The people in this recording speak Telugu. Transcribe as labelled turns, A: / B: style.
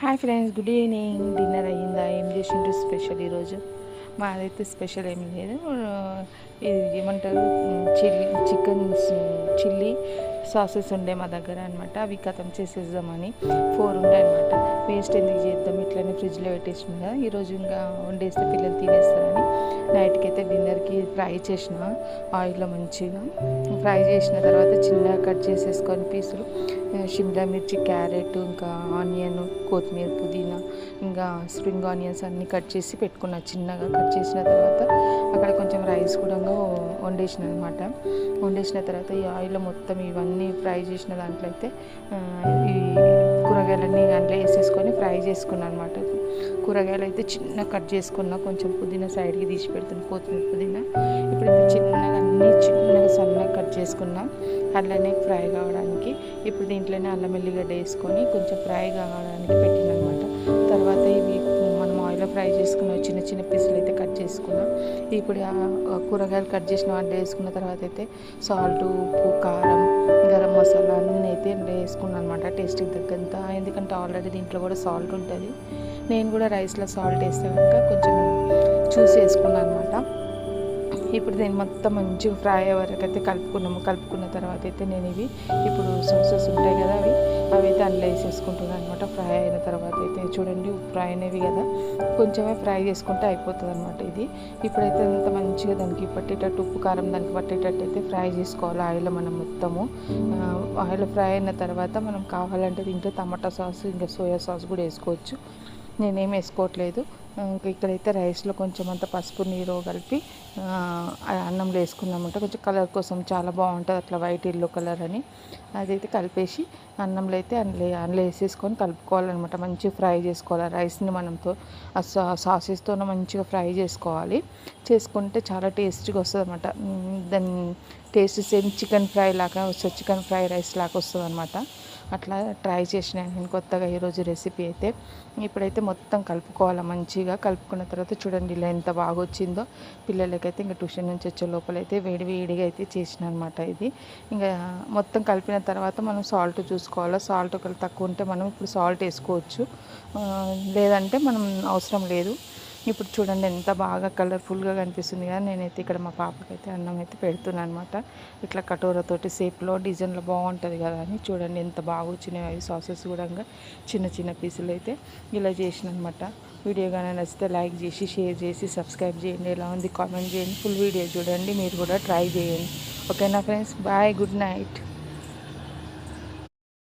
A: Hi friends, good evening. Dinner అయ్యిందా? ఏం చేసిండ్రు స్పెషల్ ఈరోజు? మాదైతే స్పెషల్ ఏమీ లేదు. ఇది ఏమంటారు, చికెన్ చిల్లీ సాసెస్ ఉండే మా దగ్గర అనమాట. అవి కథం చేసేద్దామని 4 ఉండే అనమాట. వేస్ట్ ఎందుకు చేద్దాం, ఇట్లనే ఫ్రిడ్జ్లో పెట్టేసిన కదా. ఈరోజు ఇంకా వండేస్తే పిల్లలు తినేస్తారని నైట్కి అయితే డిన్నర్కి ఫ్రై చేసిన ఆయిల్లో మంచిగా ఫ్రై చేసిన తర్వాత చిన్నగా కట్ చేసేసుకొని పీసులు షిమ్లా మిర్చి, క్యారెట్, ఇంకా ఆనియన్, కొత్తిమీర, పుదీనా, ఇంకా స్ప్రింగ్ ఆనియన్స్ అన్నీ కట్ చేసి పెట్టుకున్నా. చిన్నగా కట్ చేసిన తర్వాత అక్కడ కొంచెం రైస్ కూడా వండేసిన అనమాట. వండేసిన తర్వాత ఈ ఆయిల్ మొత్తం ఇవన్నీ ఫ్రై చేసిన దాంట్లో అయితే ఈ కూరగాయలన్నీ దాంట్లో వేసేసుకొని ఫ్రై చేసుకున్నాను అనమాట. కూరగాయలు అయితే చిన్న కట్ చేసుకున్నా, కొంచెం పుదీనా సైడ్కి తీసి పెడుతుంది, కొత్తిమీర, పుదీనా. ఇప్పుడైతే చిన్నగా సన్నగా కట్ చేసుకున్నాం అట్లనే ఫ్రై కావడానికి. ఇప్పుడు దీంట్లోనే అల్లం ఎల్లిగడ్డ వేసుకొని కొంచెం ఫ్రై కావడానికి పెట్టినమాట. తర్వాత ఇవి మనం ఆయిల్లో ఫ్రై చేసుకున్న చిన్న చిన్న పీసులు అయితే కట్ చేసుకున్నాం. ఇప్పుడు కూరగాయలు కట్ చేసిన వాటిలో వేసుకున్న తర్వాత అయితే సాల్ట్, ఉప్పు, కారం, గరం మసాలా అన్నీ అయితే వేసుకున్నాను అనమాట టేస్ట్కి తగ్గంత. ఎందుకంటే ఆల్రెడీ దీంట్లో కూడా సాల్ట్ ఉంటుంది. నేను కూడా రైస్లో సాల్ట్ వేస్తే కనుక కొంచెం చూసి వేసుకున్నాను అనమాట. ఇప్పుడు దీన్ని మొత్తం మంచిగా ఫ్రై అయ్యే వరకు అయితే కలుపుకున్న తర్వాత అయితే నేను ఇవి ఇప్పుడు సాసెస్ ఉంటాయి కదా, అవి అయితే అందులో వేసేసుకుంటున్నాను అనమాట. ఫ్రై అయిన తర్వాత అయితే చూడండి, ఫ్రై అయినవి కదా, కొంచెమే ఫ్రై చేసుకుంటే అయిపోతుంది అనమాట. ఇది ఇప్పుడైతే అంత మంచిగా దానికి పట్టేటట్టు ఉప్పు కారం దానికి పట్టేటట్టు అయితే ఫ్రై చేసుకోవాలి ఆయిల్. మనం మొత్తము ఆయిల్ ఫ్రై అయిన తర్వాత మనం కావాలంటే దీంట్లో టమాటా సాస్, ఇంకా సోయా సాస్ కూడా వేసుకోవచ్చు. నేనేం వేసుకోవట్లేదు. ఇంకా ఇక్కడైతే రైస్లో కొంచెం అంత పసుపు, నీరు కలిపి అన్నంలో వేసుకున్నామంటే కొంచెం కలర్ కోసం చాలా బాగుంటుంది, అట్లా వైట్ ఎల్లో కలర్ అని. అదైతే కలిపేసి అన్నంలో అయితే అందులో వేసేసుకొని కలుపుకోవాలన్నమాట. మంచిగా ఫ్రై చేసుకోవాలి రైస్ని. మనంతో సాసెస్తో మంచిగా ఫ్రై చేసుకోవాలి. చేసుకుంటే చాలా టేస్టీగా వస్తుంది అనమాట. దాని టేస్ట్ సేమ్ చికెన్ ఫ్రై లాగా వస్తుంది, చికెన్ ఫ్రై రైస్ లాగా వస్తుంది అనమాట. అట్లా ట్రై చేసిన నేను కొత్తగా ఈరోజు రెసిపీ అయితే. ఇప్పుడైతే మొత్తం కలుపుకోవాలి మంచిగా. కలుపుకున్న తర్వాత చూడండి ఇలా ఎంత బాగా వచ్చిందో. పిల్లలకైతే ఇంకా ట్యూషన్ నుంచి వచ్చే లోపలైతే వేడిగా అయితే చేసిన అనమాట ఇది. ఇంకా మొత్తం కలిపిన తర్వాత మనం సాల్ట్ చూసుకోవాలి. సాల్ట్ ఒకవేళ తక్కువ ఉంటే మనం ఇప్పుడు సాల్ట్ వేసుకోవచ్చు, లేదంటే మనం అవసరం లేదు. ఇప్పుడు చూడండి ఎంత బాగా కలర్ఫుల్గా కనిపిస్తుంది కదా. నేనైతే ఇక్కడ మా పాపకైతే అన్నం అయితే పెడుతున్నాను అనమాట. ఇట్లా కటోరతోటి షేప్లో డిజైన్లో బాగుంటుంది కదా అని. చూడండి ఎంత బాగా వచ్చినాయి అవి సాసెస్ కూడా చిన్న చిన్న పీసులు అయితే ఇలా చేసిన అనమాట. వీడియో కానీ నచ్చితే లైక్ చేసి, షేర్ చేసి, సబ్స్క్రైబ్ చేయండి. ఎలా ఉంది కామెంట్ చేయండి. ఫుల్ వీడియో చూడండి, మీరు కూడా ట్రై చేయండి. ఓకేనా ఫ్రెండ్స్, బాయ్, గుడ్ నైట్.